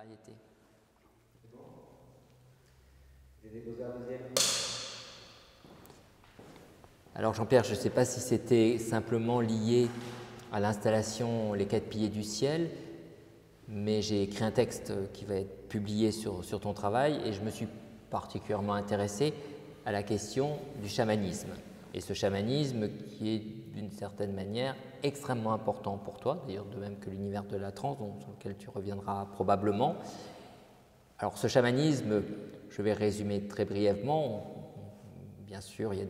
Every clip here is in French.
contrariété. Alors Jean-Pierre, je ne sais pas si c'était simplement lié à l'installation Les 4 piliers du ciel, mais j'ai écrit un texte qui va être publié sur ton travail et je me suis particulièrement intéressé à la question du chamanisme. Et ce chamanisme qui est d'une certaine manière extrêmement important pour toi, d'ailleurs de même que l'univers de la transe, sur lequel tu reviendras probablement. Alors ce chamanisme, je vais résumer très brièvement. Bien sûr, il y a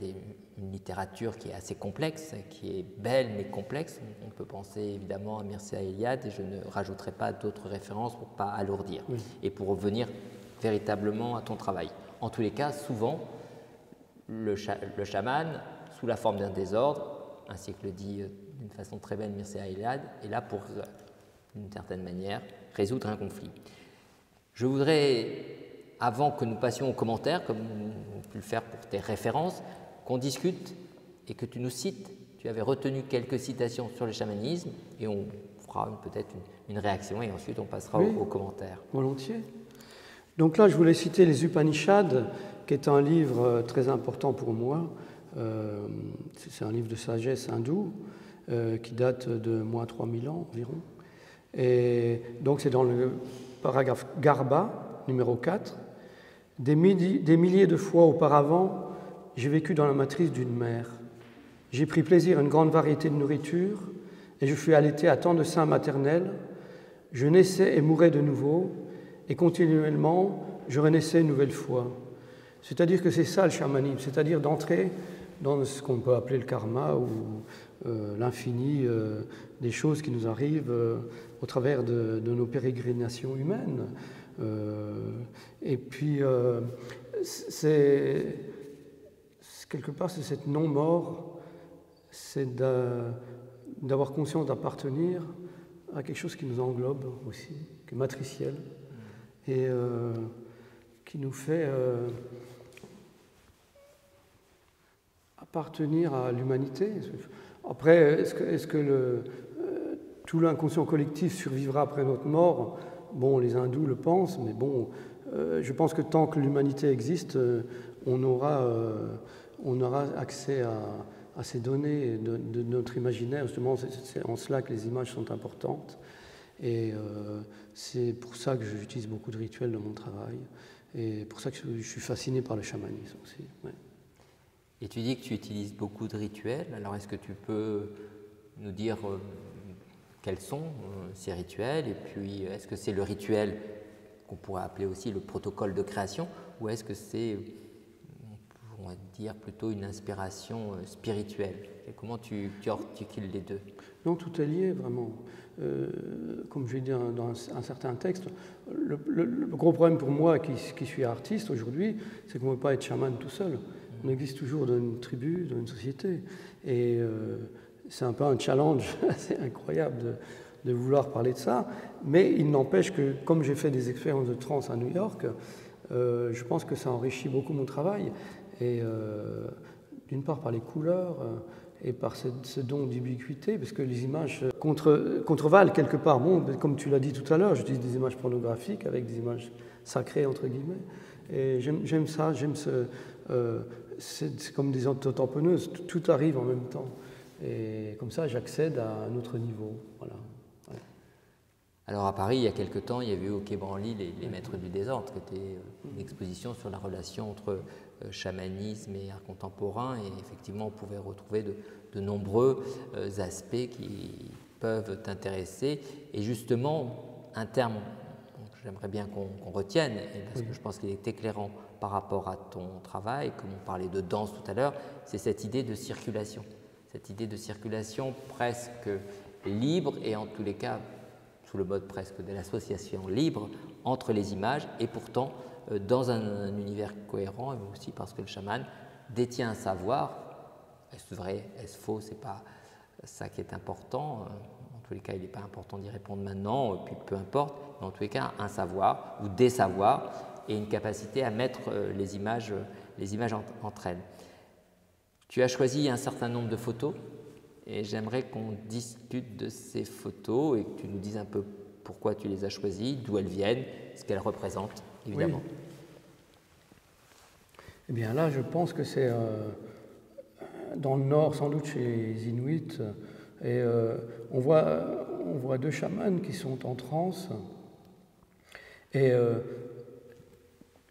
une littérature qui est assez complexe, qui est belle mais complexe. On peut penser évidemment à Mircea Eliade et je ne rajouterai pas d'autres références pour ne pas alourdir et pour revenir véritablement à ton travail. En tous les cas, souvent, le chaman, sous la forme d'un désordre, ainsi que le dit d'une façon très belle Mircea Eliade, est là pour, d'une certaine manière, résoudre un conflit. Je voudrais, avant que nous passions aux commentaires, comme nous avons pu le faire pour tes références, qu'on discute et que tu nous cites. Tu avais retenu quelques citations sur le chamanisme et on fera peut-être une réaction et ensuite on passera aux commentaires. Volontiers. Donc là, je voulais citer les Upanishads, qui est un livre très important pour moi. C'est un livre de sagesse hindoue qui date de moins 3000 ans environ. Et donc c'est dans le paragraphe Garba, numéro 4. Des milliers de fois auparavant, j'ai vécu dans la matrice d'une mère. J'ai pris plaisir à une grande variété de nourriture et je fus allaité à tant de seins maternels. Je naissais et mourais de nouveau et continuellement, je renaissais une nouvelle fois. C'est-à-dire que c'est ça le chamanisme, c'est-à-dire d'entrer dans ce qu'on peut appeler le karma ou l'infini des choses qui nous arrivent au travers de nos pérégrinations humaines. Et puis, quelque part, c'est cette non-mort, c'est d'avoir conscience d'appartenir à quelque chose qui nous englobe aussi, qui est matriciel, et qui nous fait appartenir à l'humanité. Après, est-ce que tout l'inconscient collectif survivra après notre mort? Bon, les hindous le pensent, mais bon, je pense que tant que l'humanité existe, on aura accès à ces données de notre imaginaire. Justement, c'est en cela que les images sont importantes. Et c'est pour ça que j'utilise beaucoup de rituels dans mon travail. Et pour ça que je suis fasciné par le chamanisme aussi. Ouais. Et tu dis que tu utilises beaucoup de rituels. Alors, est-ce que tu peux nous dire quels sont ces rituels? Et puis, est-ce que c'est le rituel qu'on pourrait appeler aussi le protocole de création? Ou est-ce que c'est, on pourrait dire, plutôt une inspiration spirituelle? Et comment tu articules les deux? Non, tout est lié, vraiment. Comme je l'ai dit dans un certain texte, le gros problème pour moi, qui suis artiste aujourd'hui, c'est qu'on ne peut pas être chaman tout seul. On existe toujours dans une tribu, dans une société. Et c'est un peu un challenge assez incroyable de vouloir parler de ça. Mais il n'empêche que, comme j'ai fait des expériences de trance à New York, je pense que ça enrichit beaucoup mon travail. Et d'une part par les couleurs et par ce don d'ubiquité, parce que les images contrevalent quelque part. Bon, comme tu l'as dit tout à l'heure, j'utilise des images pornographiques avec des images sacrées, entre guillemets. Et j'aime ça, c'est comme des autotamponneuses, tout arrive en même temps. Et comme ça, j'accède à un autre niveau. Voilà. Ouais. Alors à Paris, il y a quelque temps, il y avait eu au Quai Branly les Maîtres du désordre, qui était une exposition sur la relation entre chamanisme et art contemporain. Et effectivement, on pouvait retrouver de nombreux aspects qui peuvent t'intéresser. Et justement, un terme que j'aimerais bien qu'on retienne, parce que je pense qu'il est éclairant par rapport à ton travail, comme on parlait de danse tout à l'heure, c'est cette idée de circulation. Cette idée de circulation presque libre et en tous les cas sous le mode presque de l'association libre entre les images et pourtant dans un univers cohérent, mais aussi parce que le chaman détient un savoir. Est-ce vrai, est-ce faux? C'est pas ça qui est important. En tous les cas, il n'est pas important d'y répondre maintenant, puis peu importe. Mais en tous les cas, un savoir ou des savoirs et une capacité à mettre les images entre elles. Tu as choisi un certain nombre de photos et j'aimerais qu'on discute de ces photos et que tu nous dises un peu pourquoi tu les as choisies, d'où elles viennent, ce qu'elles représentent, évidemment. Oui. Eh bien là, je pense que c'est dans le nord, sans doute chez les Inuits, et on voit deux chamans qui sont en transe, et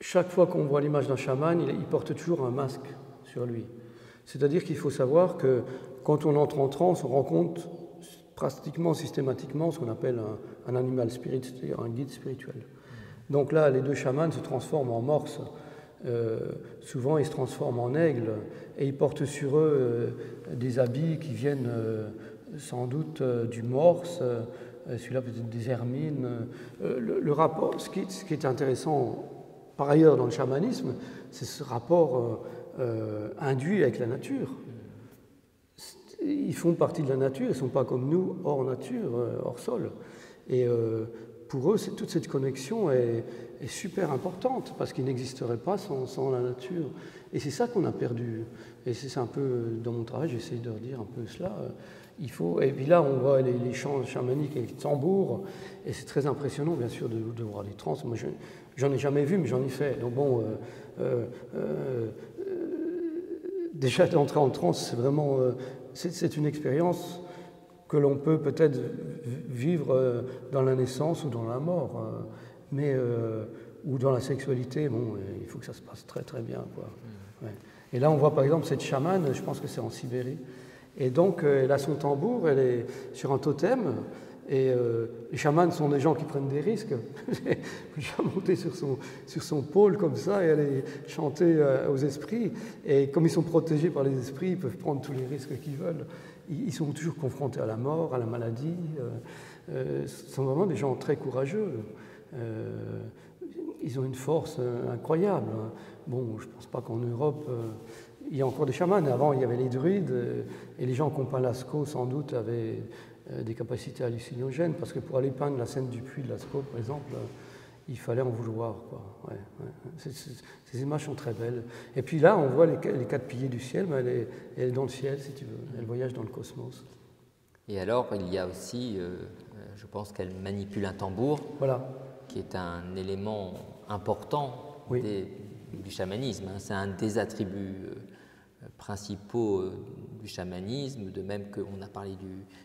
chaque fois qu'on voit l'image d'un chaman, il porte toujours un masque sur lui. C'est-à-dire qu'il faut savoir que quand on entre en transe, on rencontre pratiquement systématiquement ce qu'on appelle un animal spirit, c'est-à-dire un guide spirituel. Donc là, les deux chamans se transforment en morses. Souvent, ils se transforment en aigles et ils portent sur eux des habits qui viennent sans doute du morse, celui-là peut-être des hermines. Le rapport, ce qui est intéressant par ailleurs dans le chamanisme, c'est ce rapport induit avec la nature. Ils font partie de la nature, ils ne sont pas comme nous, hors nature, hors sol. Et pour eux, toute cette connexion est super importante, parce qu'ils n'existeraient pas sans la nature. Et c'est ça qu'on a perdu. Et c'est un peu, dans mon travail, j'essaie de redire un peu cela. Il faut, et puis là, on voit les chants chamaniques avec tambours, et c'est très impressionnant, bien sûr, de voir les trans. Moi, j'en ai jamais vu, mais j'en ai fait. Donc bon, déjà d'entrer en transe, c'est vraiment, c'est une expérience que l'on peut peut-être vivre dans la naissance ou dans la mort, ou dans la sexualité. Bon, il faut que ça se passe très très bien, quoi. Ouais. Et là, on voit par exemple cette chamane, je pense que c'est en Sibérie, et donc elle a son tambour, elle est sur un totem, et les chamans sont des gens qui prennent des risques. J'ai monté sur son pôle comme ça et aller chanter aux esprits, et comme ils sont protégés par les esprits, ils peuvent prendre tous les risques qu'ils veulent. Ils sont toujours confrontés à la mort, à la maladie. Ce sont vraiment des gens très courageux. Ils ont une force incroyable. Bon, je ne pense pas qu'en Europe, il y a encore des chamans. Avant, il y avait les druides, et les gens qui ont peint Lascaux, sans doute, avaient des capacités hallucinogènes, parce que pour aller peindre la scène du puits de Lascaux, par exemple, il fallait en vouloir, quoi. Ouais, ouais. Ces images sont très belles. Et puis là, on voit les quatre piliers du ciel, mais elle est dans le ciel, si tu veux. Elle voyage dans le cosmos. Et alors, il y a aussi, je pense qu'elle manipule un tambour, voilà, qui est un élément important du chamanisme. Hein. C'est un des attributs principaux du chamanisme, de même qu'on a parlé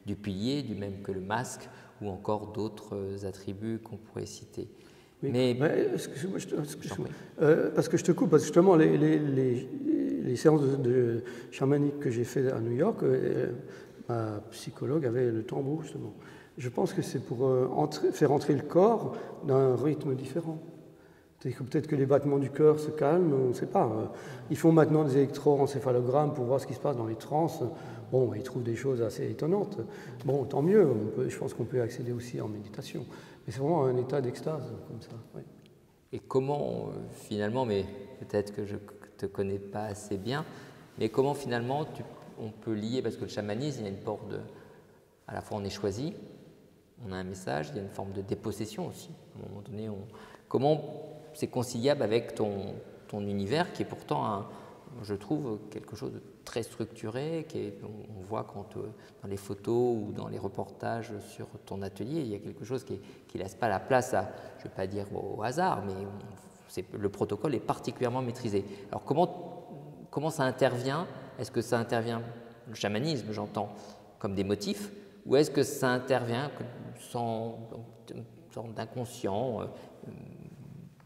du pilier, du même que le masque, ou encore d'autres attributs qu'on pourrait citer. Oui. Mais parce que je te coupe, parce que justement, les séances de chamanique que j'ai fait à New York, ma psychologue avait le tambour, justement. Je pense que c'est pour faire entrer le corps d'un rythme différent. Peut-être que les battements du cœur se calment, on ne sait pas. Ils font maintenant des électroencéphalogrammes pour voir ce qui se passe dans les trans. Bon, ils trouvent des choses assez étonnantes. Bon, tant mieux, je pense qu'on peut accéder aussi en méditation. Mais c'est vraiment un état d'extase, comme ça. Oui. Et comment, finalement, mais peut-être que je ne te connais pas assez bien, mais comment finalement on peut lier, parce que le chamanisme, il y a une porte à la fois on est choisi, on a un message, il y a une forme de dépossession aussi. À un moment donné, comment c'est conciliable avec ton univers qui est pourtant, je trouve, quelque chose de très structuré, on voit dans les photos ou dans les reportages sur ton atelier, il y a quelque chose qui ne laisse pas la place à, je ne vais pas dire au hasard, mais le protocole est particulièrement maîtrisé. Alors comment ça intervient? Est-ce que ça intervient, le chamanisme j'entends, comme des motifs, ou est-ce que ça intervient sans d'inconscient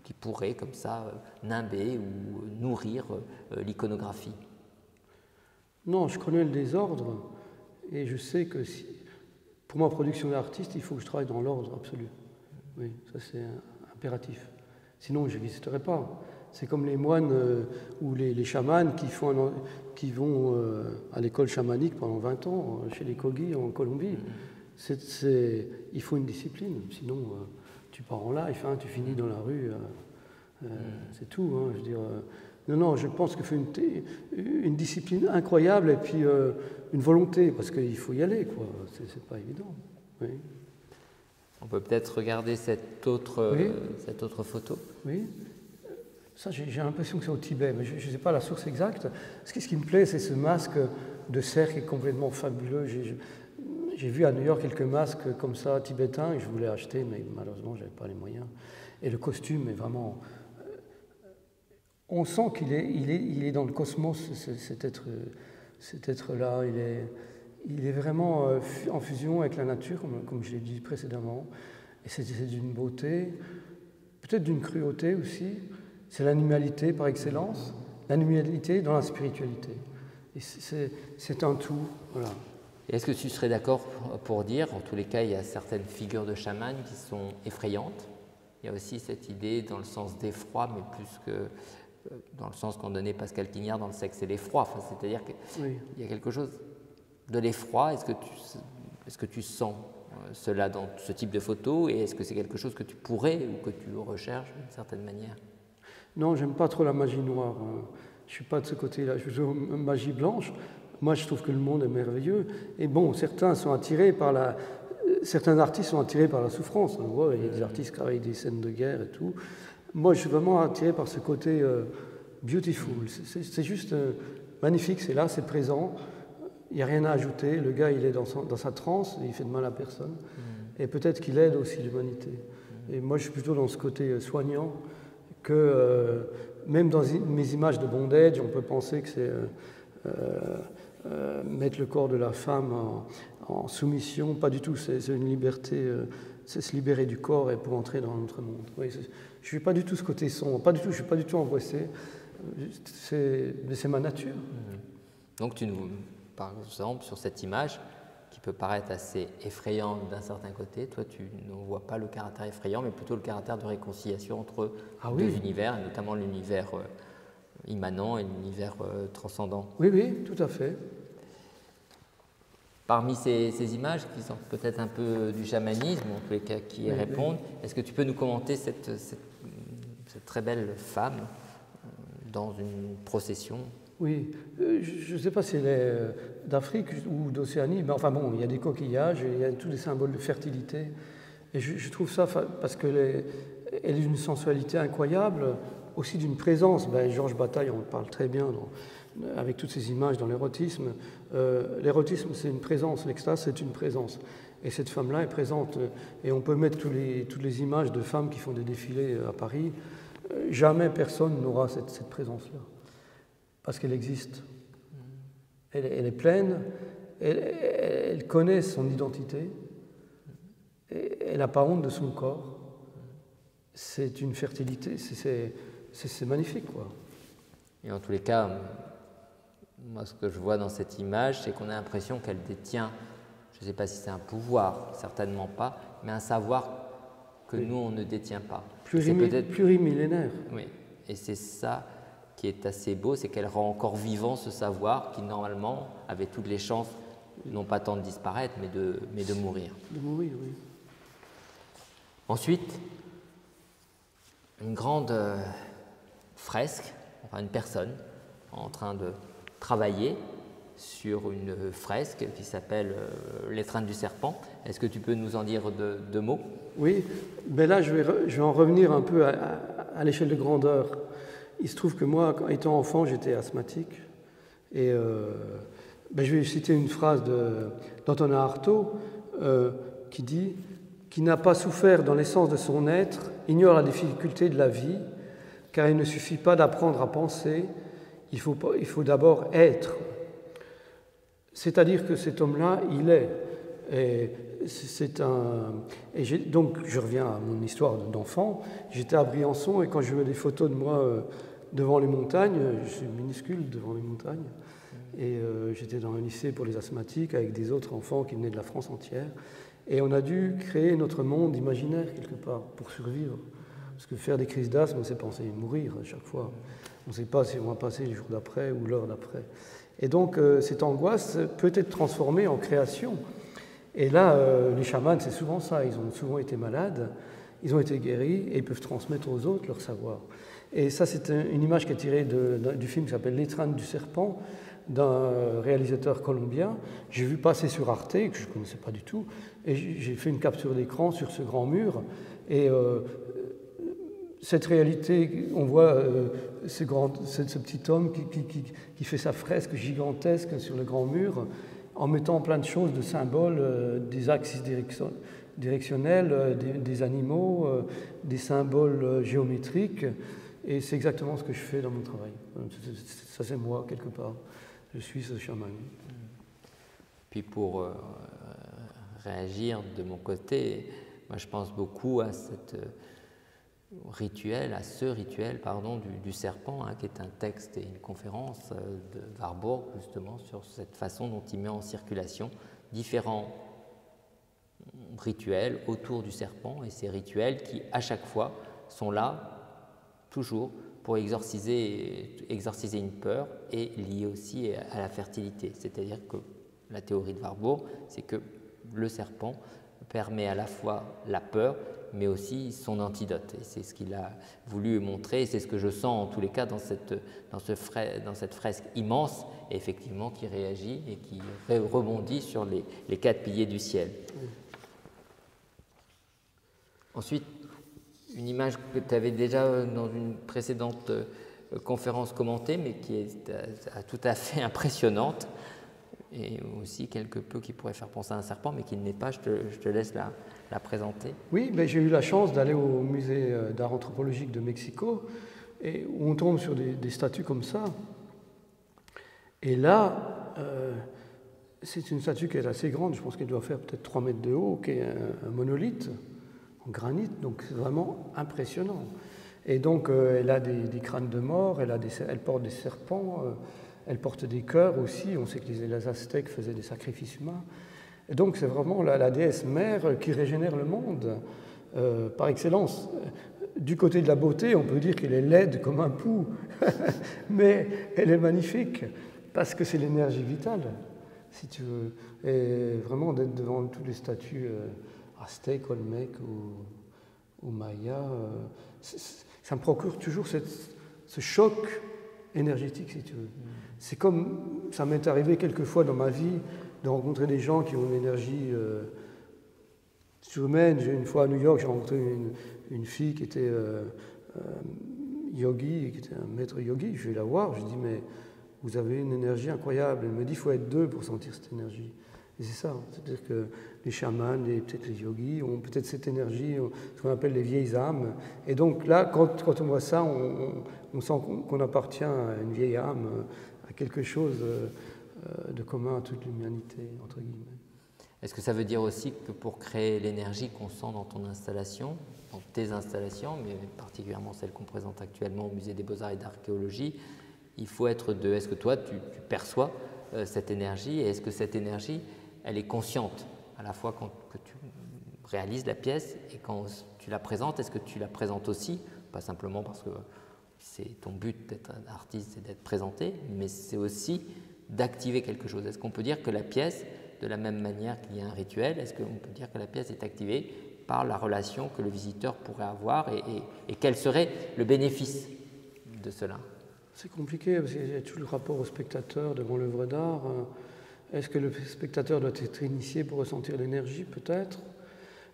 qui pourrait comme ça nimber ou nourrir l'iconographie? Non, je connais le désordre et je sais que pour ma production d'artiste, il faut que je travaille dans l'ordre absolu. Oui, ça c'est impératif. Sinon, je n'existerai pas. C'est comme les moines ou les chamans qui vont à l'école chamanique pendant 20 ans chez les Kogi en Colombie. Il faut une discipline, sinon tu pars en live, hein, tu finis dans la rue, c'est tout. Hein, je veux dire, non, je pense qu'il faut une discipline incroyable et puis une volonté, parce qu'il faut y aller, quoi. C'est pas évident. Oui. On peut peut-être regarder cette autre photo. Oui. Ça, j'ai l'impression que c'est au Tibet, mais je ne sais pas la source exacte. Ce qui me plaît, c'est ce masque de cerf qui est complètement fabuleux. j'ai vu à New York quelques masques comme ça, tibétains, que je voulais acheter, mais malheureusement, je n'avais pas les moyens. Et le costume est vraiment... On sent qu'il est dans le cosmos, cet être-là. Il est vraiment en fusion avec la nature, comme je l'ai dit précédemment. Et c'est d'une beauté, peut-être d'une cruauté aussi. C'est l'animalité par excellence, l'animalité dans la spiritualité. Et c'est un tout, voilà. Est-ce que tu serais d'accord pour dire, en tous les cas, il y a certaines figures de chamans qui sont effrayantes. Il y a aussi cette idée dans le sens d'effroi, mais plus que dans le sens qu'en donnait Pascal Quignard dans Le sexe et l'effroi. Enfin, c'est-à-dire qu'il y a quelque chose de l'effroi. Est-ce que tu sens cela dans ce type de photo, et est-ce que c'est quelque chose que tu pourrais ou que tu recherches d'une certaine manière? Non, j'aime pas trop la magie noire. Je suis pas de ce côté-là. Je joue magie blanche. Moi, je trouve que le monde est merveilleux. Et bon, certains artistes sont attirés par la souffrance. On voit, il y a des artistes qui travaillent des scènes de guerre et tout. Moi, je suis vraiment attiré par ce côté beautiful. C'est juste magnifique, c'est là, c'est présent. Il n'y a rien à ajouter. Le gars, il est dans sa transe, il fait de mal à personne. Et peut-être qu'il aide aussi l'humanité. Et moi, je suis plutôt dans ce côté soignant que même dans mes images de bondage, on peut penser que c'est mettre le corps de la femme en soumission. Pas du tout, c'est une liberté, c'est se libérer du corps et pour entrer dans notre monde. Oui, je ne suis pas du tout ce côté sombre, pas du tout, je ne suis pas du tout angoissé. C'est ma nature. Donc tu nous, par exemple, sur cette image qui peut paraître assez effrayante d'un certain côté, toi tu ne vois pas le caractère effrayant, mais plutôt le caractère de réconciliation entre deux univers, et notamment l'univers immanent et l'univers transcendant. Oui, oui, tout à fait. Parmi ces images qui sont peut-être un peu du chamanisme, en tous les cas qui y répondent, est-ce que tu peux nous commenter cette très belle femme dans une procession? Oui, je ne sais pas si elle est d'Afrique ou d'Océanie, mais enfin bon, il y a des coquillages, et il y a tous les symboles de fertilité. Et je trouve ça, parce qu'elle est d'une sensualité incroyable, aussi d'une présence. Georges Bataille en parle très bien avec toutes ces images dans l'érotisme. L'érotisme, c'est une présence, l'extase, c'est une présence. Et cette femme-là est présente. Et on peut mettre toutes les images de femmes qui font des défilés à Paris. Jamais personne n'aura cette présence-là. Parce qu'elle existe. Elle est pleine, elle connaît son identité, et elle n'a pas honte de son corps. C'est une fertilité, c'est magnifique, quoi. Et en tous les cas, moi ce que je vois dans cette image, c'est qu'on a l'impression qu'elle détient, je ne sais pas si c'est un pouvoir, certainement pas, mais un savoir que nous on ne détient pas. Plurimillénaire. Oui, et c'est ça qui est assez beau, c'est qu'elle rend encore vivant ce savoir qui, normalement, avait toutes les chances, non pas tant de disparaître, mais de mourir. De mourir, oui. Ensuite, une grande fresque, enfin une personne, en train de travailler sur une fresque qui s'appelle L'étreinte du serpent. Est-ce que tu peux nous en dire deux mots? Oui, mais là, je vais en revenir un peu à l'échelle de grandeur. Il se trouve que moi, étant enfant, j'étais asthmatique. Et je vais citer une phrase d'Antonin Artaud qui dit « Qui n'a pas souffert dans l'essence de son être ignore la difficulté de la vie, car il ne suffit pas d'apprendre à penser, il faut d'abord être. » C'est-à-dire que cet homme-là, il est. Donc, je reviens à mon histoire d'enfant. J'étais à Briançon et quand je vois des photos de moi devant les montagnes, je suis minuscule devant les montagnes, et j'étais dans un lycée pour les asthmatiques avec des autres enfants qui venaient de la France entière. Et on a dû créer notre monde imaginaire quelque part pour survivre. Parce que faire des crises d'asthme, c'est penser mourir à chaque fois. On ne sait pas si on va passer le jour d'après ou l'heure d'après. Et donc, cette angoisse peut être transformée en création. Et là, les chamans, c'est souvent ça. Ils ont souvent été malades, ils ont été guéris et ils peuvent transmettre aux autres leur savoir. Et ça, c'est une image qui est tirée du film qui s'appelle L'étreinte du serpent, d'un réalisateur colombien. J'ai vu passer sur Arte, que je ne connaissais pas du tout, et j'ai fait une capture d'écran sur ce grand mur. Et cette réalité, on voit ce petit homme qui fait sa fresque gigantesque sur le grand mur. en mettant plein de choses, de symboles, des axes directionnels, des animaux, des symboles géométriques. Et c'est exactement ce que je fais dans mon travail. Ça, c'est moi, quelque part. Je suis ce chaman. Puis pour réagir de mon côté, moi je pense beaucoup à ce rituel du serpent, qui est un texte et une conférence de Warburg, justement, sur cette façon dont il met en circulation différents rituels autour du serpent, et ces rituels qui, à chaque fois, sont là, toujours, pour exorciser une peur et liés aussi à la fertilité. C'est-à-dire que la théorie de Warburg, c'est que le serpent permet à la fois la peur, mais aussi son antidote. Et c'est ce qu'il a voulu montrer, et c'est ce que je sens en tous les cas dans cette fresque immense, et effectivement qui réagit et qui rebondit sur les 4 piliers du ciel. Ensuite, une image que tu avais déjà dans une précédente conférence commentée, mais qui est tout à fait impressionnante, et aussi quelque peu qui pourrait faire penser à un serpent, mais qui ne l'est pas. Je te laisse la présenter. Oui, ben, j'ai eu la chance d'aller au musée d'art anthropologique de Mexico, et où on tombe sur des statues comme ça. Et là, c'est une statue qui est assez grande, je pense qu'elle doit faire peut-être 3 mètres de haut, qui est un monolithe en granit, donc c'est vraiment impressionnant. Et donc, elle a des crânes de mort, elle porte des serpents, elle porte des cœurs aussi. On sait que les Aztèques faisaient des sacrifices humains. Et donc, c'est vraiment la déesse mère qui régénère le monde par excellence. Du côté de la beauté, on peut dire qu'elle est laide comme un pou, mais elle est magnifique parce que c'est l'énergie vitale, si tu veux. Et vraiment, d'être devant toutes les statues aztèques, olmèques ou mayas, ça me procure toujours ce choc énergétique, si tu veux. C'est comme, ça m'est arrivé quelquefois dans ma vie de rencontrer des gens qui ont une énergie surhumaine. Une fois à New York, j'ai rencontré une fille qui était yogi, qui était un maître yogi. Je vais la voir, je lui dis, mais vous avez une énergie incroyable. Elle me dit, il faut être 2 pour sentir cette énergie. Et c'est ça, c'est-à-dire que les chamans, peut-être les yogis, ont peut-être cette énergie, ce qu'on appelle les vieilles âmes. Et donc là, quand on voit ça, on sent qu'on appartient à une vieille âme, à quelque chose de commun à toute l'humanité, entre guillemets. Est-ce que ça veut dire aussi que pour créer l'énergie qu'on sent dans ton installation, dans tes installations, mais particulièrement celles qu'on présente actuellement au Musée des Beaux-Arts et d'Archéologie, il faut être 2? Est-ce que toi, tu perçois cette énergie, et est-ce que cette énergie, elle est consciente à la fois quand tu réalises la pièce et quand tu la présentes? Est-ce que tu la présentes aussi, pas simplement parce que c'est ton but d'être un artiste, c'est d'être présenté, mais c'est aussi d'activer quelque chose? Est-ce qu'on peut dire que la pièce, de la même manière qu'il y a un rituel, est-ce qu'on peut dire que la pièce est activée par la relation que le visiteur pourrait avoir, et quel serait le bénéfice de cela? C'est compliqué, parce qu'il y a tout le rapport au spectateur devant l'œuvre d'art. Est-ce que le spectateur doit être initié pour ressentir l'énergie? Peut-être.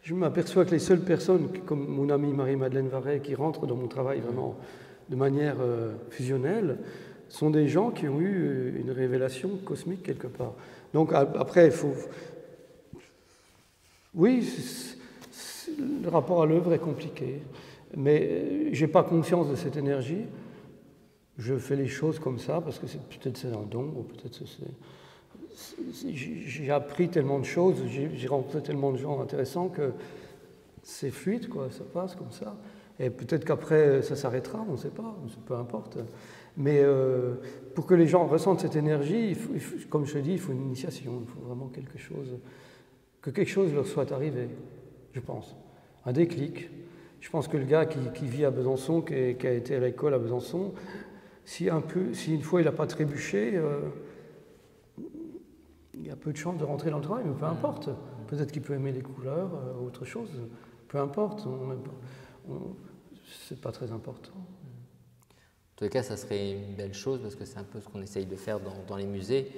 Je m'aperçois que les seules personnes, comme mon amie Marie-Madeleine Varret, qui rentrent dans mon travail vraiment de manière fusionnelle, sont des gens qui ont eu une révélation cosmique quelque part. Donc après, il faut... Oui, le rapport à l'œuvre est compliqué, mais je n'ai pas conscience de cette énergie. Je fais les choses comme ça, parce que peut-être c'est un don, ou peut-être j'ai appris tellement de choses, j'ai rencontré tellement de gens intéressants que c'est fluide, quoi, ça passe comme ça. Et peut-être qu'après, ça s'arrêtera, on ne sait pas, peu importe. Mais pour que les gens ressentent cette énergie, comme je te dis, il faut une initiation, il faut vraiment que quelque chose leur soit arrivé, je pense. Un déclic. Je pense que le gars qui vit à Besançon, qui a été à l'école à Besançon, si une fois il n'a pas trébuché, il y a peu de chances de rentrer dans le travail, mais peu importe. Peut-être qu'il peut aimer les couleurs, autre chose, peu importe. C'est pas très important. En tout cas, ça serait une belle chose, parce que c'est un peu ce qu'on essaye de faire dans les musées,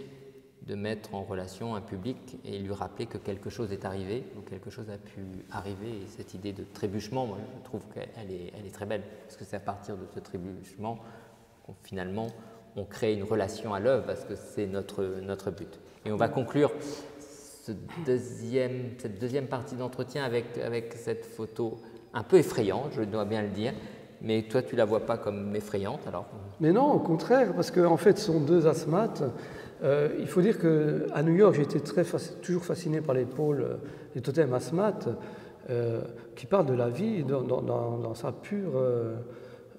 de mettre en relation un public et lui rappeler que quelque chose est arrivé, ou quelque chose a pu arriver. Et cette idée de trébuchement, moi, je trouve qu'elle est très belle, parce que c'est à partir de ce trébuchement qu'on finalement on crée une relation à l'œuvre parce que c'est notre but. Et on va conclure cette deuxième partie d'entretien avec cette photo un peu effrayante, je dois bien le dire, mais toi tu ne la vois pas comme effrayante alors? Mais non, au contraire, parce qu'en fait ce sont deux asthmates. Il faut dire qu'à New York, j'ai été toujours fasciné par les totems asthmates qui parlent de la vie dans sa pure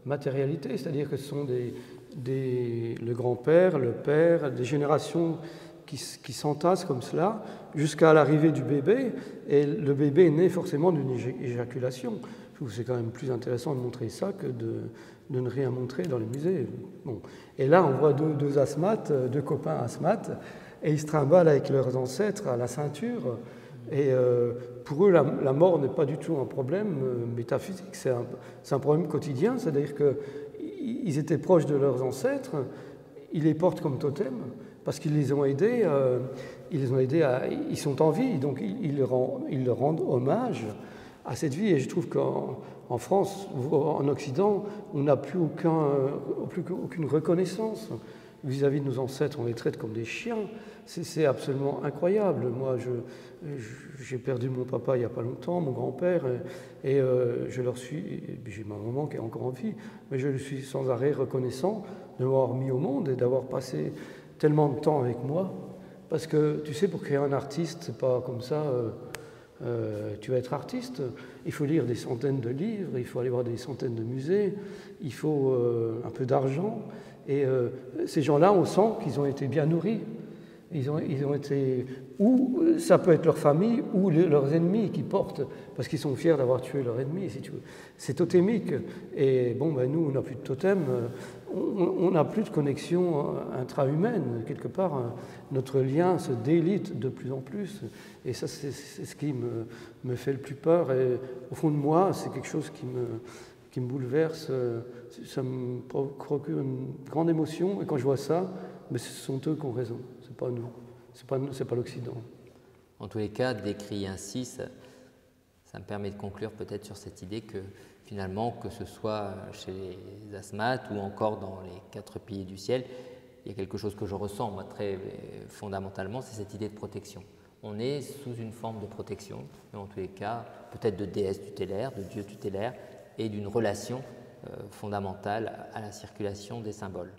matérialité, c'est-à-dire que ce sont le grand-père, le père, des générations qui s'entassent comme cela jusqu'à l'arrivée du bébé, et le bébé est né forcément d'une éjaculation. Je trouve que c'est quand même plus intéressant de montrer ça que de ne rien montrer dans les musées. Bon. Et là, on voit deux asthmates, deux copains asthmates, et ils se trimballent avec leurs ancêtres à la ceinture. Et pour eux, la mort n'est pas du tout un problème métaphysique, c'est un problème quotidien, c'est-à-dire qu'ils étaient proches de leurs ancêtres, ils les portent comme totem, parce qu'ils les ont aidés, ils sont en vie, donc ils leur rendent hommage à cette vie. Et je trouve qu'en France, en Occident, on n'a plus aucune reconnaissance vis-à-vis de nos ancêtres, on les traite comme des chiens. C'est absolument incroyable. Moi, j'ai perdu mon papa il n'y a pas longtemps, mon grand-père, et j'ai ma maman qui est encore en vie, mais je lui suis sans arrêt reconnaissant de m'avoir mis au monde et d'avoir passé tellement de temps avec moi. Parce que, tu sais, pour créer un artiste, c'est pas comme ça, tu vas être artiste. Il faut lire des centaines de livres, il faut aller voir des centaines de musées, il faut un peu d'argent. Et ces gens-là, on sent qu'ils ont été bien nourris. Ils ont été, ou ça peut être leur famille ou leurs ennemis qui portent, parce qu'ils sont fiers d'avoir tué leur ennemi, si tu veux. C'est totémique. Et bon, ben nous, on n'a plus de totem, on n'a plus de connexion intra-humaine. Quelque part, notre lien se délite de plus en plus. Et ça, c'est ce qui me fait le plus peur. Et au fond de moi, c'est quelque chose qui me bouleverse. Ça me procure une grande émotion. Et quand je vois ça, mais ce sont eux qui ont raison. C'est pas nous, c'est pas l'Occident. En tous les cas, décrit ainsi, ça me permet de conclure peut-être sur cette idée que finalement, que ce soit chez les asthmates ou encore dans les 4 piliers du ciel, il y a quelque chose que je ressens, moi, très fondamentalement, c'est cette idée de protection. On est sous une forme de protection, mais en tous les cas, peut-être de déesse tutélaire, de dieu tutélaire, et d'une relation fondamentale à la circulation des symboles.